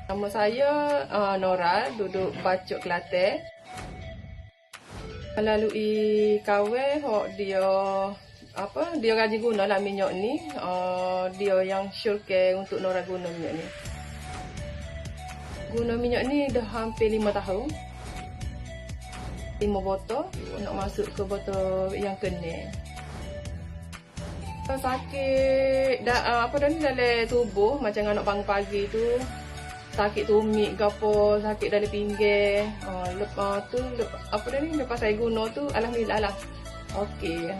Nama saya Nora, duduk Bacok Kelantan. Melalui kawan dia rajin guna lah minyak ni. Dia yang syurke untuk Nora guna minyak ni. Guna minyak ni dah hampir 5 tahun. 5 botol nak masuk ke botol yang kena. Sakit dalam tubuh macam anak bangun pagi tu, sakit tumit ke apa, sakit dalam pinggir. Lepas tu lepas saya guna tu alhamdulillah lah. Okey.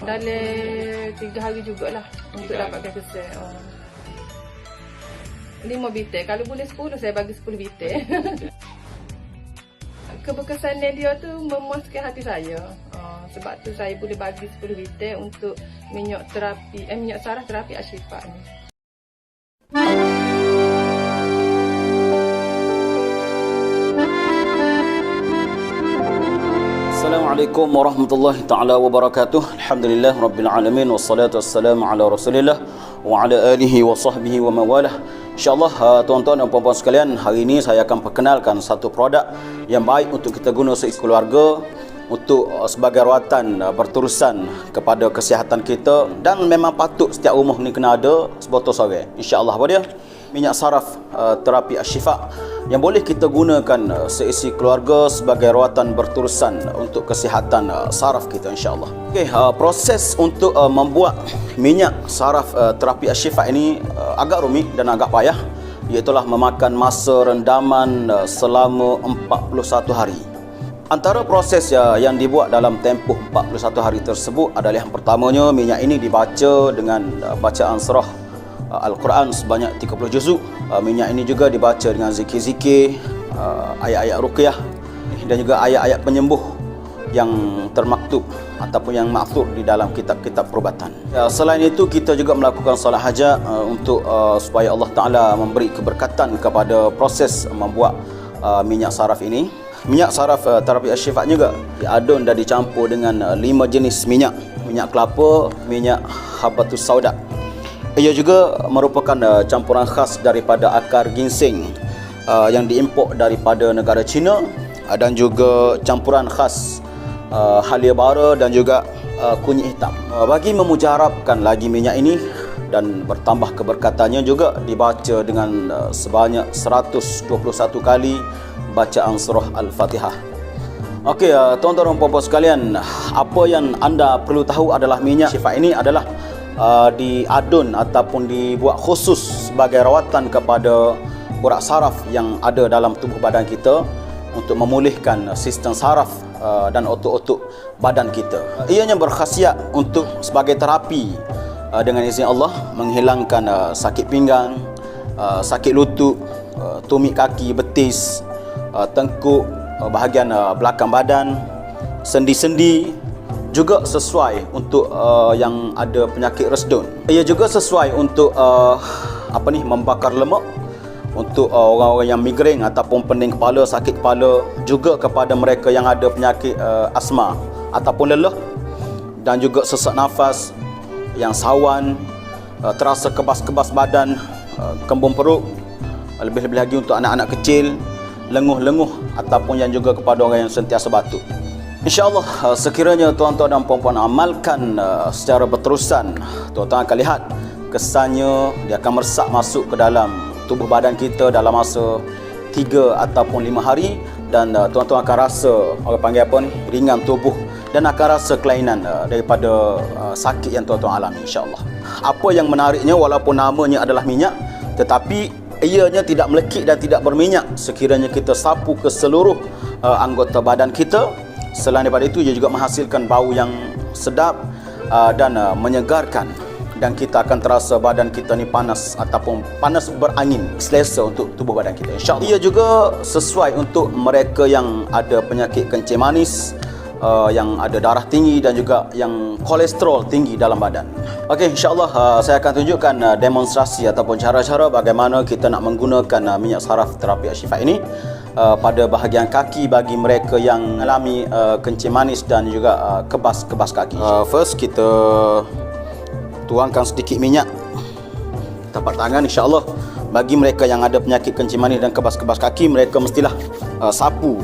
Dalam 3 hari jugalah untuk dapatkan kesan. 5 bitel. Kalau boleh 10 saya bagi 10 bitel. Keberkesanan dia tu memuaskan hati saya. Sebab tu saya boleh bagi 10 bitel untuk minyak saraf terapi Ashifa ni. Assalamualaikum warahmatullahi taala wabarakatuh. Alhamdulillah rabbil alamin wassalatu wassalamu ala Rasulillah wa ala alihi wa sahbihi wa mawalah. InsyaAllah tuan-tuan dan puan-puan sekalian, hari ini saya akan perkenalkan satu produk yang baik untuk kita guna sekeluarga untuk sebagai rawatan berterusan kepada kesihatan kita, dan memang patut setiap rumah ni kena ada sebotol seorang. InsyaAllah apa dia? Minyak saraf terapi Ashifa yang boleh kita gunakan seisi keluarga sebagai rawatan berterusan untuk kesihatan saraf kita, insyaAllah. Okey, proses untuk membuat minyak saraf terapi Ashifa ini agak rumit dan agak payah, iaitulah memakan masa rendaman selama 41 hari. Antara proses yang dibuat dalam tempoh 41 hari tersebut adalah yang pertamanya, minyak ini dibaca dengan bacaan surah Al-Quran sebanyak 30 juzuk. Minyak ini juga dibaca dengan zikir-zikir, ayat-ayat ruqyah dan juga ayat-ayat penyembuh yang termaktub ataupun yang maksud di dalam kitab-kitab perubatan. Selain itu, kita juga melakukan solat hajat untuk supaya Allah Ta'ala memberi keberkatan kepada proses membuat minyak saraf ini. Minyak saraf terapi Ashifa juga diadun dan dicampur dengan 5 jenis minyak. Minyak kelapa, minyak habatus sauda. Ia juga merupakan campuran khas daripada akar ginseng yang diimport daripada negara China, dan juga campuran khas halia bara dan juga kunyit hitam. Bagi memujarabkan lagi minyak ini dan bertambah keberkatannya, juga dibaca dengan sebanyak 121 kali bacaan surah Al-Fatihah. Okey, tuan-tuan dan puan-puan sekalian, apa yang anda perlu tahu adalah minyak Ashifa ini adalah diadun ataupun dibuat khusus sebagai rawatan kepada urat saraf yang ada dalam tubuh badan kita untuk memulihkan sistem saraf dan otot-otot badan kita. Ianya berkhasiat untuk sebagai terapi dengan izin Allah menghilangkan sakit pinggang, sakit lutut, tumit kaki, betis, tengkuk, bahagian belakang badan, sendi-sendi. Juga sesuai untuk yang ada penyakit resdun. Ia juga sesuai untuk membakar lemak, untuk orang-orang yang migrain ataupun pening kepala, sakit kepala, juga kepada mereka yang ada penyakit asma ataupun lelah, dan juga sesak nafas, yang sawan, terasa kebas-kebas badan, kembung perut, lebih-lebih lagi untuk anak-anak kecil, lenguh-lenguh, ataupun yang juga kepada orang yang sentiasa batuk. InsyaAllah sekiranya tuan-tuan dan puan-puan amalkan secara berterusan, tuan-tuan akan lihat kesannya dia akan meresap masuk ke dalam tubuh badan kita dalam masa 3 ataupun 5 hari, dan tuan-tuan akan rasa, orang panggil apa ni, ringan tubuh, dan akan rasa kelainan daripada sakit yang tuan-tuan alami, insyaAllah. Apa yang menariknya, walaupun namanya adalah minyak, tetapi ianya tidak melekit dan tidak berminyak sekiranya kita sapu ke seluruh anggota badan kita. Selain daripada itu, ia juga menghasilkan bau yang sedap dan menyegarkan, dan kita akan terasa badan kita ni panas ataupun panas berangin, selesa untuk tubuh badan kita, insyaAllah. Ia juga sesuai untuk mereka yang ada penyakit kencing manis, yang ada darah tinggi, dan juga yang kolesterol tinggi dalam badan. Okey, insyaAllah saya akan tunjukkan demonstrasi ataupun cara-cara bagaimana kita nak menggunakan minyak saraf terapi Ashifa ini pada bahagian kaki bagi mereka yang mengalami kencing manis dan juga kebas kaki. First, kita tuangkan sedikit minyak tapak tangan, insyaAllah bagi mereka yang ada penyakit kencing manis dan kebas-kebas kaki, mereka mestilah sapu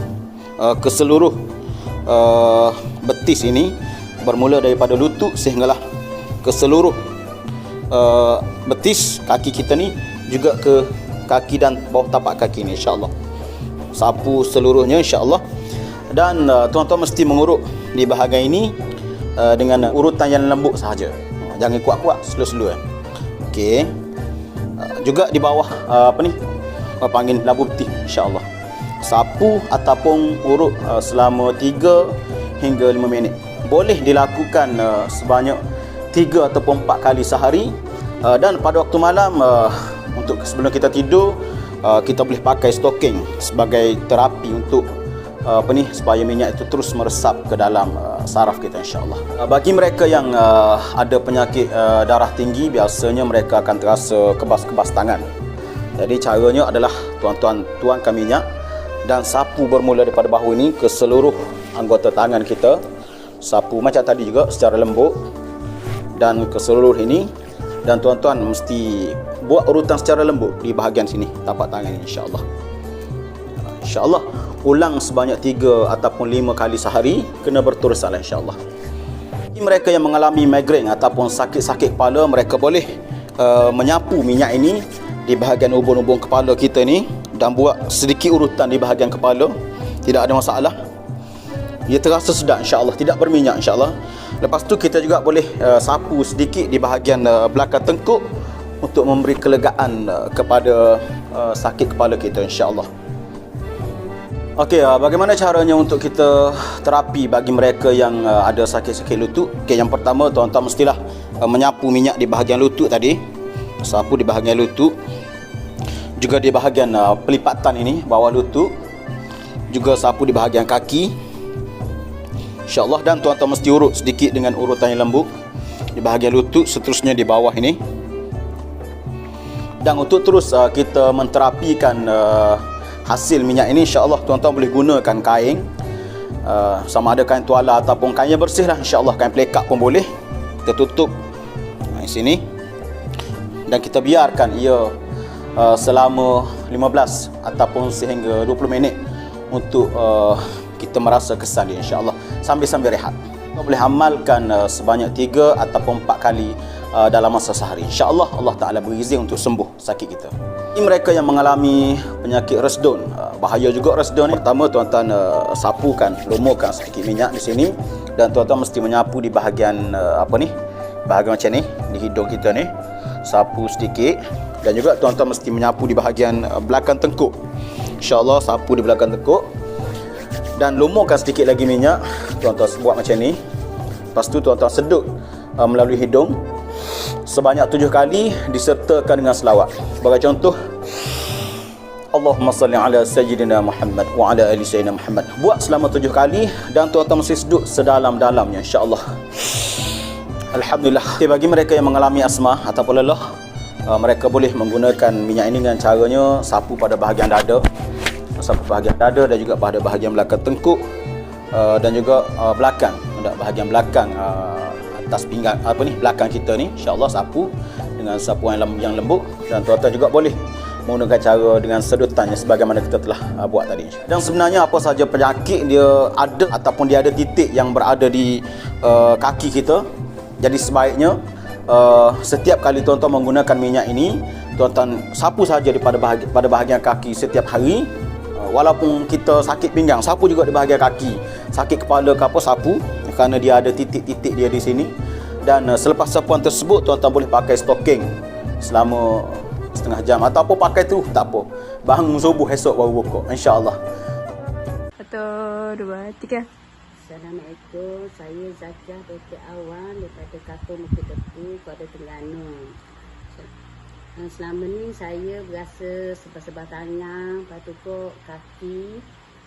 ke seluruh betis ini, bermula daripada lutut sehinggalah ke seluruh betis kaki kita ni, juga ke kaki dan bawah tapak kaki ni, insya-Allah. Sapu seluruhnya, insya-Allah. Dan tuan-tuan mesti mengurut di bahagian ini dengan urutan yang lembut sahaja. Jangan kuat-kuat, slow-slow. Okey. Juga di bawah panggil labu putih, insya-Allah. Sapu ataupun urut selama 3 hingga 5 minit. Boleh dilakukan sebanyak 3 ataupun 4 kali sehari. Dan pada waktu malam, untuk sebelum kita tidur, kita boleh pakai stoking sebagai terapi untuk supaya minyak itu terus meresap ke dalam saraf kita, insya-Allah. Bagi mereka yang ada penyakit darah tinggi, biasanya mereka akan terasa kebas-kebas tangan. Jadi caranya adalah tuan-tuan tuangkan minyak dan sapu bermula daripada bahu ini ke seluruh anggota tangan kita. Sapu macam tadi juga secara lembut dan ke seluruh ini. Dan tuan-tuan mesti buat urutan secara lembut di bahagian sini tapak tangan ini, insya-Allah. Insya-Allah ulang sebanyak 3 ataupun 5 kali sehari, kena berterusan, insya-Allah. Bagi mereka yang mengalami migrain ataupun sakit-sakit kepala, mereka boleh menyapu minyak ini di bahagian ubun-ubun kepala kita ni dan buat sedikit urutan di bahagian kepala, tidak ada masalah. Ia terasa sedap, insya-Allah, tidak berminyak, insya-Allah. Lepas tu kita juga boleh sapu sedikit di bahagian belakang tengkuk untuk memberi kelegaan kepada sakit kepala kita, insya-Allah. Okey, bagaimana caranya untuk kita terapi bagi mereka yang ada sakit-sakit lutut? Okey, yang pertama tuan-tuan mestilah menyapu minyak di bahagian lutut tadi. Sapu di bahagian lutut. Juga di bahagian pelipatan ini, bawah lutut. Juga sapu di bahagian kaki, insya-Allah. Dan tuan-tuan mesti urut sedikit dengan urutan yang lembut di bahagian lutut, seterusnya di bawah ini. Dan untuk terus kita menterapikan hasil minyak ini, insya-Allah tuan-tuan boleh gunakan kain, sama ada kain tuala ataupun kain yang bersih lah, insya-Allah. Kain pelekak pun boleh. Kita tutup di sini dan kita biarkan ia selama 15 ataupun sehingga 20 minit untuk kita merasa kesan dia, insya-Allah, sambil-sambil rehat. Kita boleh amalkan sebanyak 3 ataupun 4 kali dalam masa sehari, insya-Allah. Allah Ta'ala beri izin untuk sembuh sakit kita. Ini mereka yang mengalami penyakit resdun, bahaya juga resdun ni. Pertama tuan-tuan sapukan, lumurkan sedikit minyak di sini, dan tuan-tuan mesti menyapu di bahagian bahagian macam ni, di hidung kita ni, sapu sedikit. Dan juga tuan-tuan mesti menyapu di bahagian belakang tengkuk, insya-Allah. Sapu di belakang tengkuk dan lumurkan sedikit lagi minyak. Tuan-tuan buat macam ni. Lepas tu tuan-tuan sedut melalui hidung sebanyak 7 kali disertakan dengan selawat. Sebagai contoh, Allahumma salli ala sayyidina Muhammad wa ala ali sayyidina Muhammad. Buat selama 7 kali dan tuan-tuan mesti sedut sedalam-dalamnya, insya-Allah. Alhamdulillah. Okay, bagi mereka yang mengalami asma ataupun lelah, mereka boleh menggunakan minyak ini dengan caranya sapu pada bahagian dada, sapu bahagian dada dan juga pada bahagian belakang tengkuk, dan juga belakang, bahagian belakang atas pinggang belakang kita ni, insya-Allah sapu dengan sapuan yang lembut. Dan tuan-tuan juga boleh menggunakan cara dengan sedutannya sebagaimana kita telah buat tadi. Dan sebenarnya apa sahaja penyakit dia ada ataupun dia ada titik yang berada di kaki kita, jadi sebaiknya setiap kali tuan-tuan menggunakan minyak ini, tuan-tuan sapu saja pada bahagian kaki setiap hari. Walaupun kita sakit pinggang, sapu juga di bahagian kaki. Sakit kepala ke apa, sapu, kerana dia ada titik-titik dia di sini. Dan selepas sapuan tersebut, tuan-tuan boleh pakai stoking selama setengah jam, ataupun pakai tu tak apa, bangun subuh esok baru buka, insya-Allah. 1, 2, 3. Assalamualaikum, saya Zakiah Dr. Awan daripada Kampung Bukit Tepu, Kuala Terengganu. Selama ni saya berasa sebab-sebab tangan, lepas tu kaki.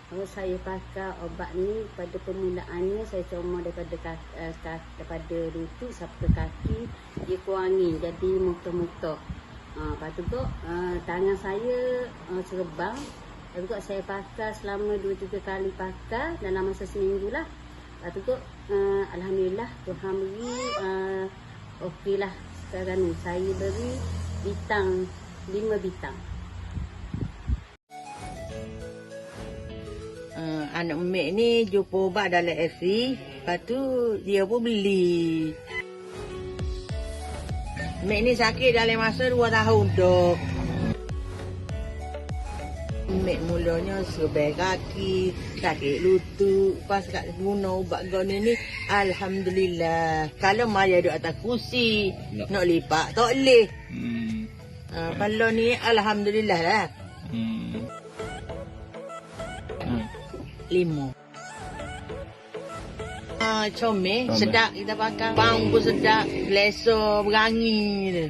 Kalau saya pakai obat ni, pada permulaannya saya comot daripada lutut sampai kaki, dia kurangi jadi muka-muka. Lepas tu tangan saya serebang. Lepas tu saya pakai selama 2-3 kali pakai dalam masa seminggu lah. Lepas tu alhamdulillah Tuhan beri okey lah. Sekarang ni saya beri bintang 5 bintang. Anak Mek ni jumpa ubat dalam FB. Lepas tu dia pun beli. Mek ni sakit dalam masa 2 tahun tu. Mek mulanya sebel kaki, sakit lutut. Pas kat guna ubat goni ni, alhamdulillah. Kalau Maya duduk atas kursi, nak lipat tak boleh. Kalau ni alhamdulillah lah. 5. Comel, sedap kita pakai. Bang pun sedap, selesa, berangi.